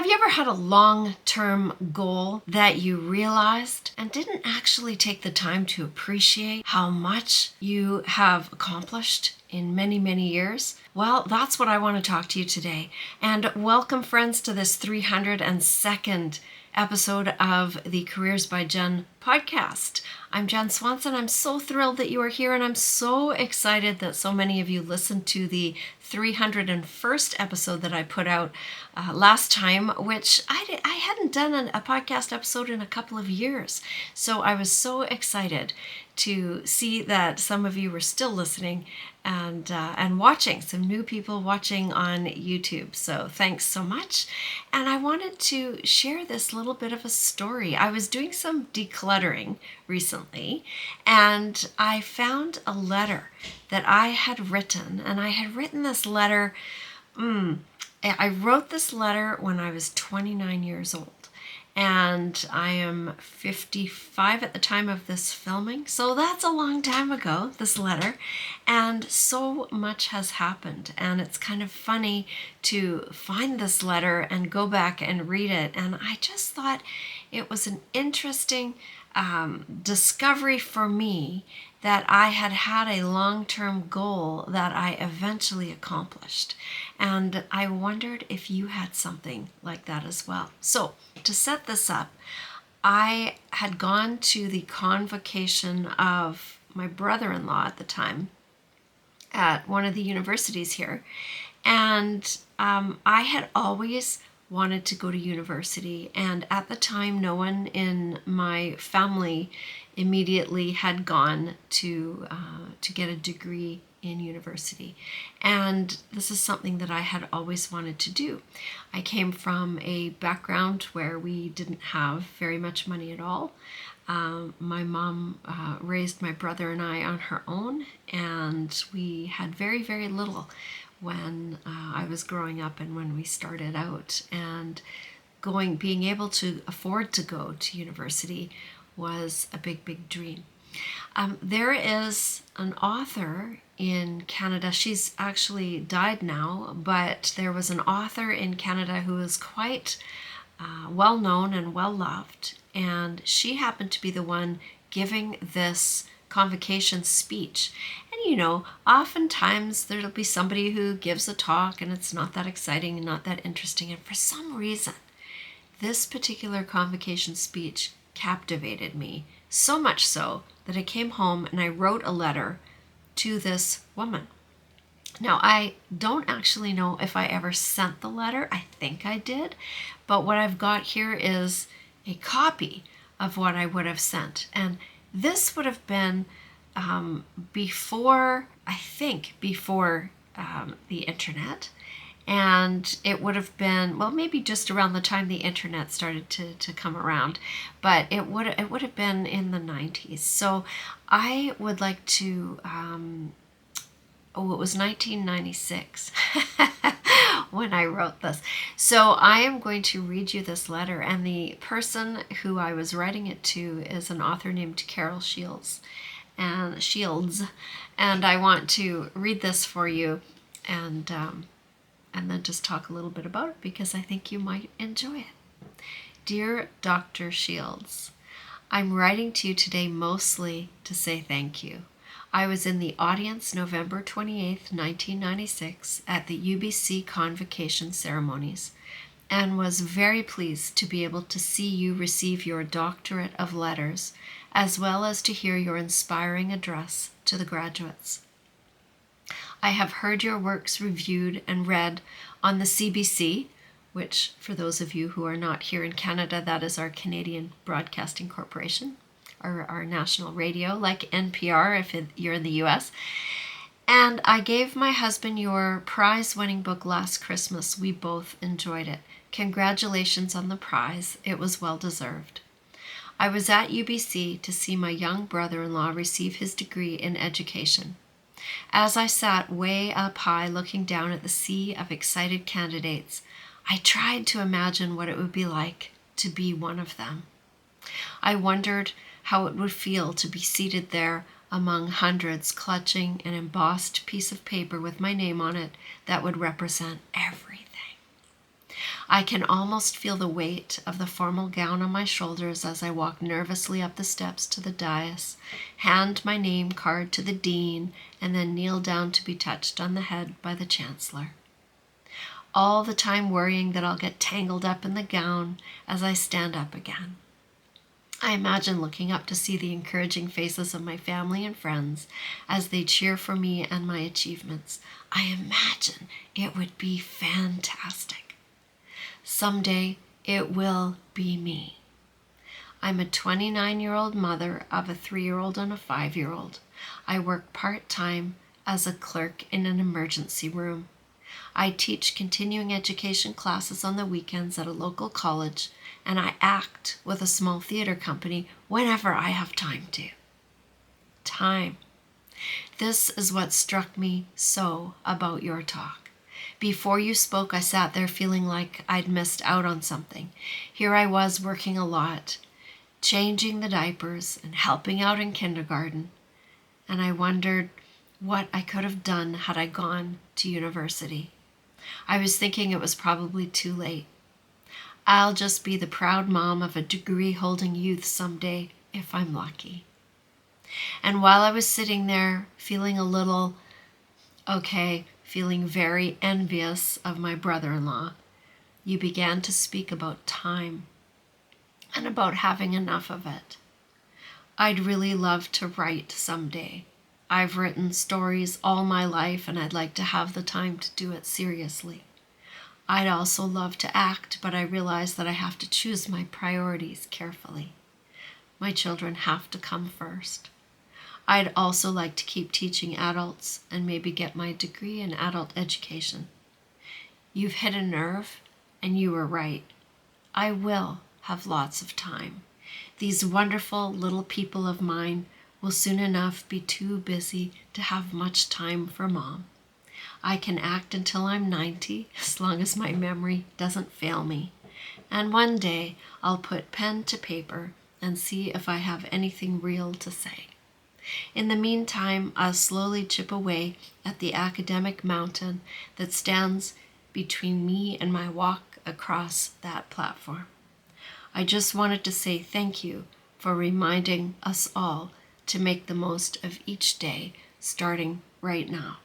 Have you ever had a long-term goal that you realized and didn't actually take the time to appreciate how much you have accomplished in many, many years? Well, that's what I want to talk to you today. And welcome, friends, to this 302nd episode of the Careers by Jen podcast. I'm Jen Swanson. I'm so thrilled that you are here, and I'm so excited that so many of you listened to the 301st episode that I put out last time, which I hadn't done a podcast episode in a couple of years. So I was so excited to see that some of you were still listening and watching, some new people watching on YouTube. So thanks so much. And I wanted to share this little bit of a story. I was doing some decluttering recently, and I found a letter that I had written, and I had written this letter. I wrote this letter when I was 29 years old. And I am 55 at the time of this filming. So that's a long time ago, this letter. And so much has happened. And it's kind of funny to find this letter and go back and read it. And I just thought it was an interesting discovery for me that I had a long-term goal that I eventually accomplished. And I wondered if you had something like that as well. So to set this up, I had gone to the convocation of my brother-in-law at the time at one of the universities here. And I had always wanted to go to university. And at the time, no one in my family immediately had gone to get a degree in university. And this is something that I had always wanted to do. I came from a background where we didn't have very much money at all. My mom raised my brother and I on her own, and we had very, very little when I was growing up and when we started out. And being able to afford to go to university was a big, big dream. There is an author in Canada. She's actually died now, but there was an author in Canada who was quite well known and well loved, and she happened to be the one giving this convocation speech. And you know, oftentimes there'll be somebody who gives a talk and it's not that exciting and not that interesting, and for some reason this particular convocation speech captivated me, so much so that I came home and I wrote a letter to this woman. Now, I don't actually know if I ever sent the letter. I think I did, but what I've got here is a copy of what I would have sent. And this would have been before the internet. And it would have been, well, maybe just around the time the internet started to come around, but it would have been in the 90s. So I would like to, it was 1996 when I wrote this. So I am going to read you this letter, and the person who I was writing it to is an author named Shields, and I want to read this for you and then just talk a little bit about it because I think you might enjoy it. Dear Dr. Shields, I'm writing to you today mostly to say thank you. I was in the audience November 28th, 1996 at the UBC convocation ceremonies and was very pleased to be able to see you receive your doctorate of letters as well as to hear your inspiring address to the graduates. I have heard your works reviewed and read on the CBC, which, for those of you who are not here in Canada, that is our Canadian Broadcasting Corporation, our national radio, like NPR if you're in the US. And I gave my husband your prize-winning book last Christmas. We both enjoyed it. Congratulations on the prize. It was well-deserved. I was at UBC to see my young brother-in-law receive his degree in education. As I sat way up high looking down at the sea of excited candidates, I tried to imagine what it would be like to be one of them. I wondered how it would feel to be seated there among hundreds clutching an embossed piece of paper with my name on it that would represent everything. I can almost feel the weight of the formal gown on my shoulders as I walk nervously up the steps to the dais, hand my name card to the dean, and then kneel down to be touched on the head by the chancellor. All the time worrying that I'll get tangled up in the gown as I stand up again. I imagine looking up to see the encouraging faces of my family and friends as they cheer for me and my achievements. I imagine it would be fantastic. Someday it will be me. I'm a 29-year-old mother of a 3-year-old and a 5-year-old. I work part-time as a clerk in an emergency room. I teach continuing education classes on the weekends at a local college, and I act with a small theater company whenever I have time to. Time. This is what struck me so about your talk. Before you spoke, I sat there feeling like I'd missed out on something. Here I was working a lot, changing the diapers and helping out in kindergarten, and I wondered what I could have done had I gone to university. I was thinking it was probably too late. I'll just be the proud mom of a degree-holding youth someday, if I'm lucky. And while I was sitting there feeling feeling very envious of my brother-in-law, you began to speak about time and about having enough of it. I'd really love to write someday. I've written stories all my life, and I'd like to have the time to do it seriously. I'd also love to act, but I realize that I have to choose my priorities carefully. My children have to come first. I'd also like to keep teaching adults and maybe get my degree in adult education. You've hit a nerve, and you were right. I will have lots of time. These wonderful little people of mine will soon enough be too busy to have much time for Mom. I can act until I'm 90, as long as my memory doesn't fail me. And one day I'll put pen to paper and see if I have anything real to say. In the meantime, I'll slowly chip away at the academic mountain that stands between me and my walk across that platform. I just wanted to say thank you for reminding us all to make the most of each day, starting right now.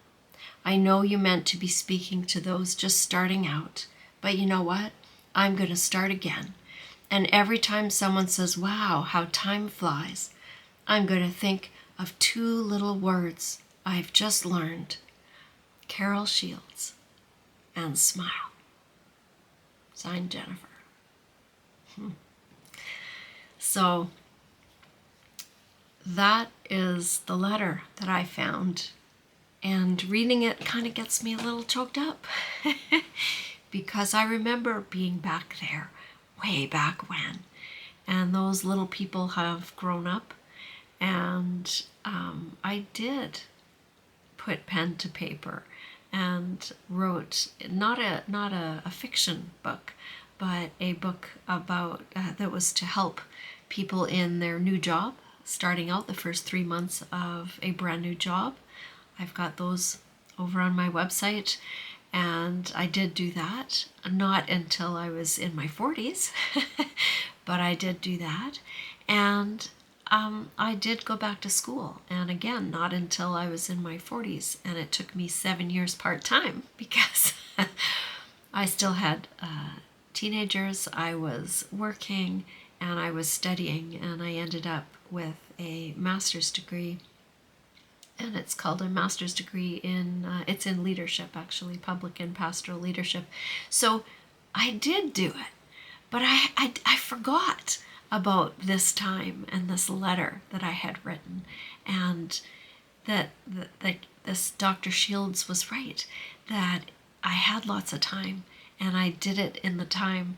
I know you meant to be speaking to those just starting out, but you know what? I'm going to start again. And every time someone says, wow, how time flies, I'm going to think of 2 little words I've just learned. Carol Shields and smile. Signed, Jennifer. So that is the letter that I found. And reading it kind of gets me a little choked up because I remember being back there way back when. And those little people have grown up. And I did put pen to paper and wrote not a fiction book, but a book about that was to help people in their new job, starting out the first 3 months of a brand new job. I've got those over on my website, and I did do that, not until I was in my 40s, but I did do that. And I did go back to school, and again, not until I was in my 40s, and it took me 7 years part-time because I still had teenagers, I was working, and I was studying, and I ended up with a master's degree, and it's called a master's degree it's in leadership, actually, public and pastoral leadership. So I did do it, but I forgot about this time and this letter that I had written, and that this Dr. Shields was right, that I had lots of time, and I did it in the time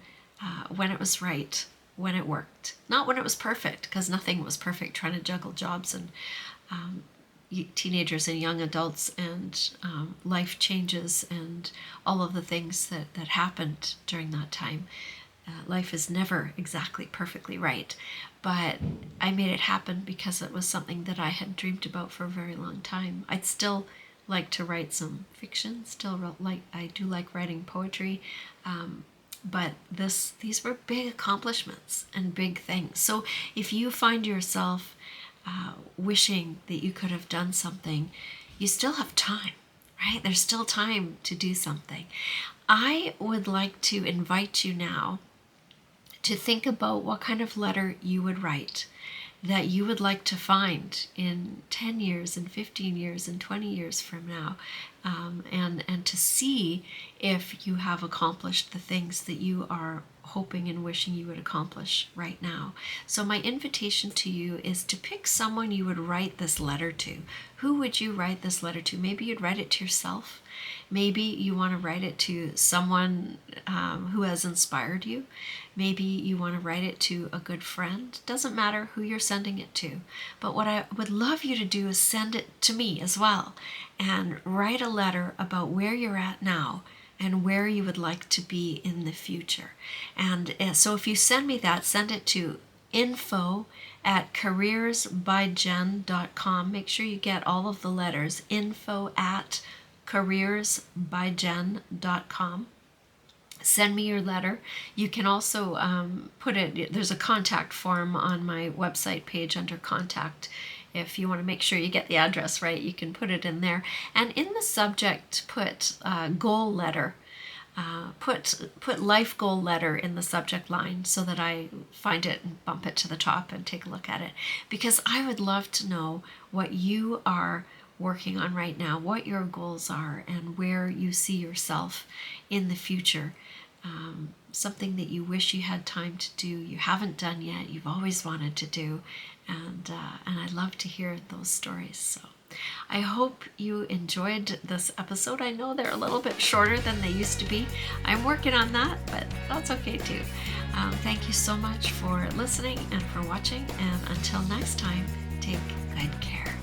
when it was right, when it worked. Not when it was perfect, because nothing was perfect, trying to juggle jobs and teenagers and young adults and life changes and all of the things that happened during that time. Life is never exactly perfectly right, but I made it happen because it was something that I had dreamed about for a very long time. I'd still like to write some fiction, I do like writing poetry. But these were big accomplishments and big things. So if you find yourself wishing that you could have done something, you still have time, right? There's still time to do something. I would like to invite you now to think about what kind of letter you would write that you would like to find in 10 years and 15 years and 20 years from now, and to see if you have accomplished the things that you are hoping and wishing you would accomplish right now. So my invitation to you is to pick someone you would write this letter to. Who would you write this letter to? Maybe you'd write it to yourself. Maybe you want to write it to someone who has inspired you. Maybe you want to write it to a good friend. Doesn't matter who you're sending it to. But what I would love you to do is send it to me as well, and write a letter about where you're at now and where you would like to be in the future. And so if you send me that, send it to info@CareersbyJenn.com. Make sure you get all of the letters. info@CareersbyJenn.com. Send me your letter. You can also put it, there's a contact form on my website page under contact. If you want to make sure you get the address right, you can put it in there. And in the subject, put goal letter. Put life goal letter in the subject line so that I find it and bump it to the top and take a look at it. Because I would love to know what you are working on right now, what your goals are, and where you see yourself in the future. Something that you wish you had time to do, you haven't done yet, you've always wanted to do, and I love to hear those stories. So I hope you enjoyed this episode. I know they're a little bit shorter than they used to be. I'm working on that, but that's okay too. Thank you so much for listening and for watching, and until next time, take good care.